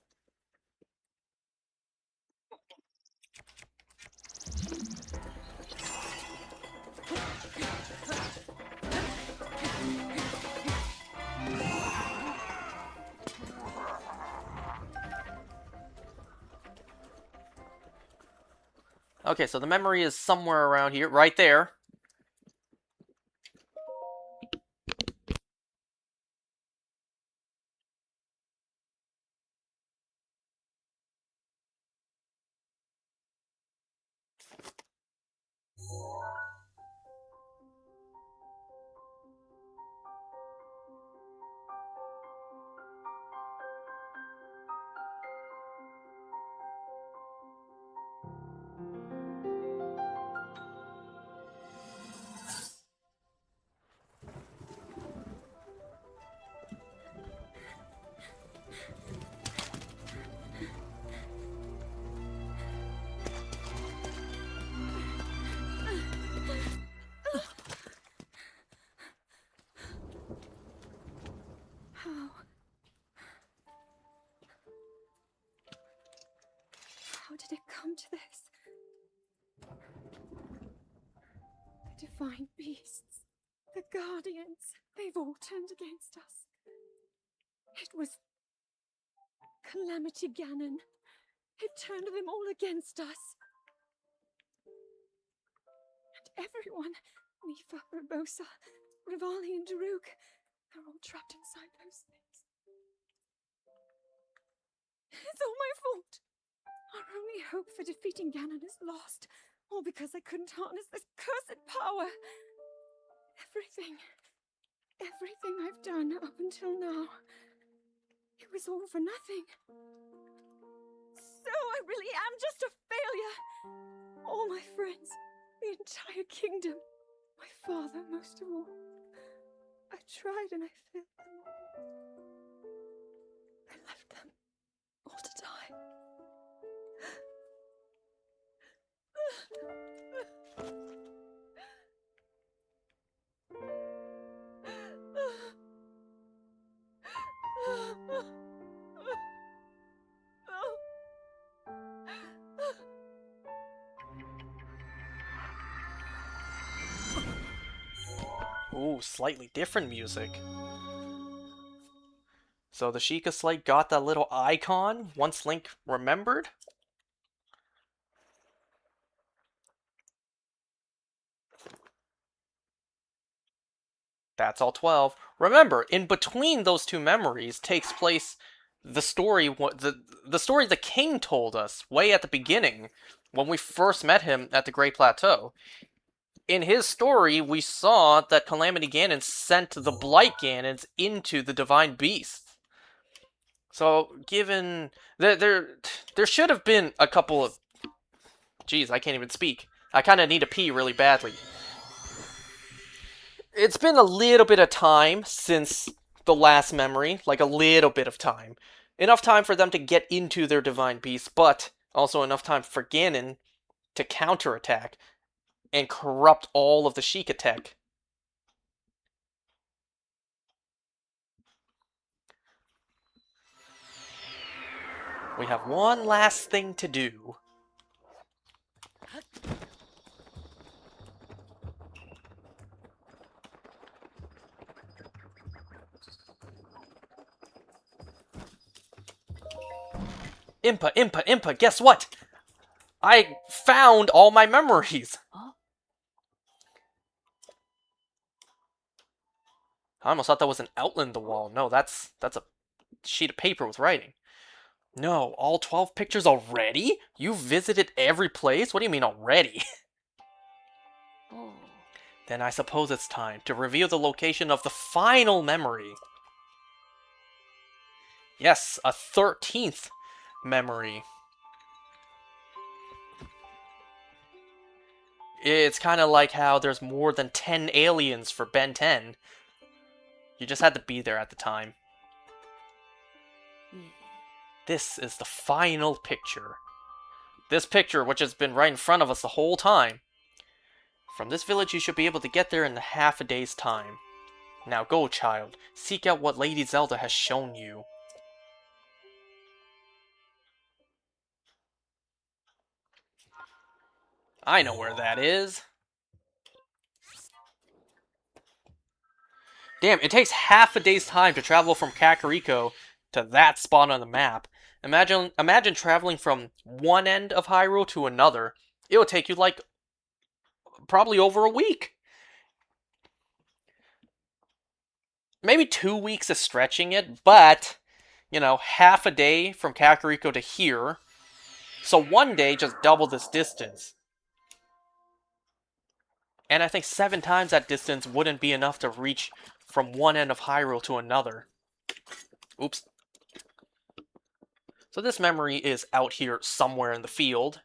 Okay, so the memory is somewhere around here, right there. How did it come to this? The divine beasts, the guardians, they've all turned against us. It was Calamity Ganon. It turned them all against us. And everyone, Mipha, Urbosa, Rivali, and Daruk, they're all trapped inside those things. It's all my fault. Our only hope for defeating Ganon is lost, all because I couldn't harness this cursed power. Everything I've done up until now, it was all for nothing. So I really am just a failure. All my friends, the entire kingdom, my father most of all. I tried and I failed them all. I left them all to die. Ooh, slightly different music. So the Sheikah Slate got that little icon once Link remembered? That's all 12. Remember, in between those two memories takes place the story the king told us way at the beginning when we first met him at the Great Plateau. In his story, we saw that Calamity Ganon sent the Blight Ganons into the Divine Beast. So, given there should have been a couple of... Jeez, I can't even speak. I kind of need to pee really badly. It's been a little bit of time since the last memory, like a little bit of time. Enough time for them to get into their Divine Beast, but also enough time for Ganon to counterattack and corrupt all of the Sheikah tech. We have one last thing to do. Impa, guess what? I found all my memories. Huh? I almost thought that was an outline in the wall. No, that's a sheet of paper with writing. No, all 12 pictures already? You visited every place? What do you mean already? Oh. Then I suppose it's time to reveal the location of the final memory. Yes, a 13th memory. It's kind of like how there's more than 10 aliens for Ben 10. You just had to be there at the time. This is the final picture. This picture, which has been right in front of us the whole time. From this village, you should be able to get there in half a day's time. Now go, child. Seek out what Lady Zelda has shown you. I know where that is. Damn, it takes half a day's time to travel from Kakariko to that spot on the map. Imagine traveling from one end of Hyrule to another. It would take you like probably over a week. Maybe 2 weeks is stretching it, but you know, half a day from Kakariko to here. So one day just double this distance. And I think 7 times that distance wouldn't be enough to reach from one end of Hyrule to another. Oops. So this memory is out here somewhere in the field.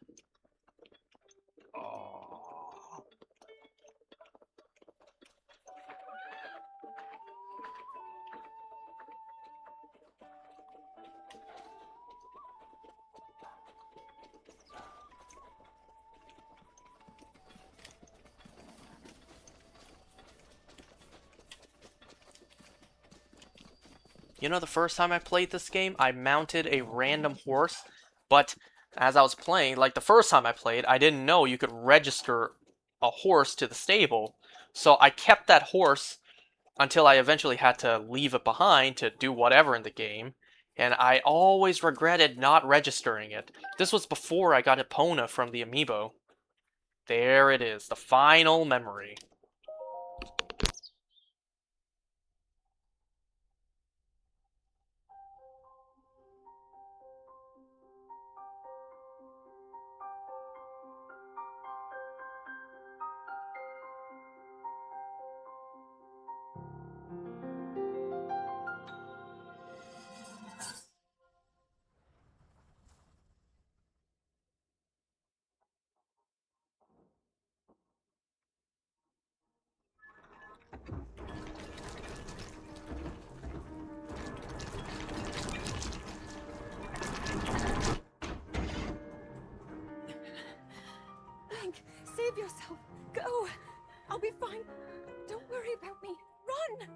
You know, the first time I played this game, I mounted a random horse, but as I was playing, like the first time I played, I didn't know you could register a horse to the stable. So I kept that horse until I eventually had to leave it behind to do whatever in the game, and I always regretted not registering it. This was before I got Epona from the amiibo. There it is, the final memory. Link, save yourself. Go. I'll be fine. Don't worry about me. Run.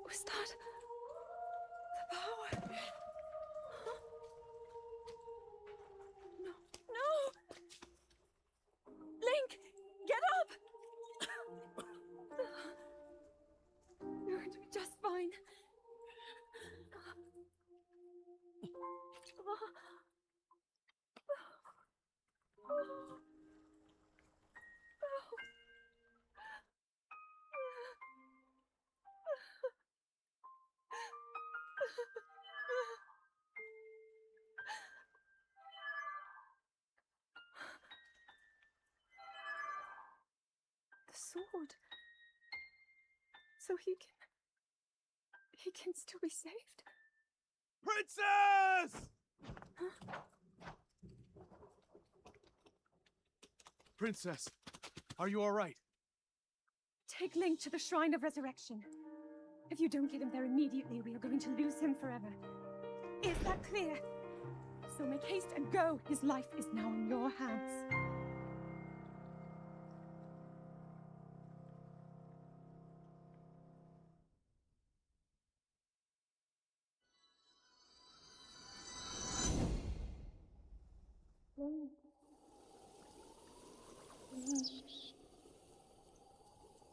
Was that the power? Huh? No, no! Link, get up! You're going to be just fine. The sword. So he can still be saved? Princess! Princess, are you all right? Take Link to the Shrine of Resurrection. If you don't get him there immediately, we are going to lose him forever. Is that clear? So make haste and go. His life is now in your hands.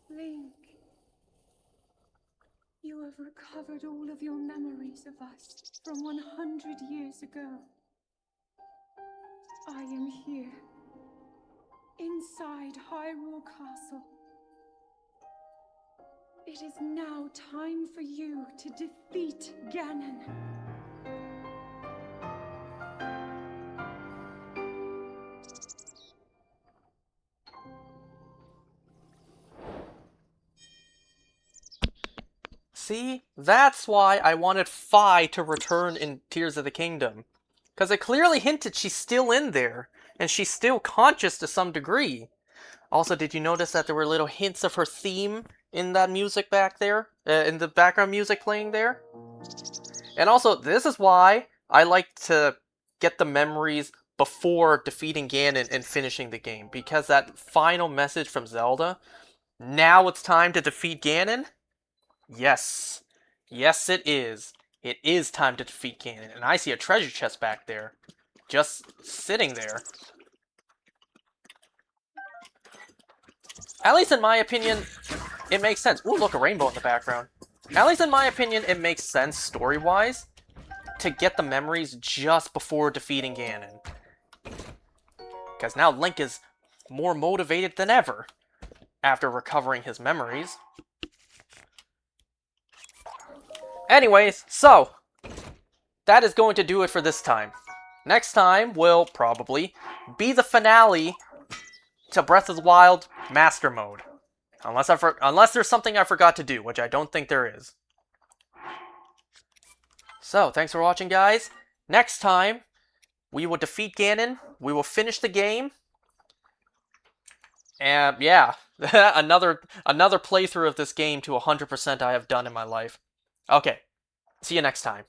Link, you have recovered all of your memories of us from 100 years ago. I am here, inside Hyrule Castle. It is now time for you to defeat Ganon. See? That's why I wanted Fi to return in Tears of the Kingdom. Because it clearly hinted she's still in there, and she's still conscious to some degree. Also, did you notice that there were little hints of her theme in that music back there? In the background music playing there? And also, this is why I like to get the memories before defeating Ganon and finishing the game. Because that final message from Zelda, now it's time to defeat Ganon? Yes. Yes, it is. It is time to defeat Ganon. And I see a treasure chest back there. Just sitting there. At least in my opinion, it makes sense. Ooh, look, a rainbow in the background. At least in my opinion, it makes sense story-wise to get the memories just before defeating Ganon. Because now Link is more motivated than ever after recovering his memories. Anyways, so, that is going to do it for this time. Next time will probably be the finale to Breath of the Wild Master Mode. Unless there's something I forgot to do, which I don't think there is. So, thanks for watching, guys. Next time, we will defeat Ganon, we will finish the game, and yeah, another playthrough of this game to 100% I have done in my life. Okay, see you next time.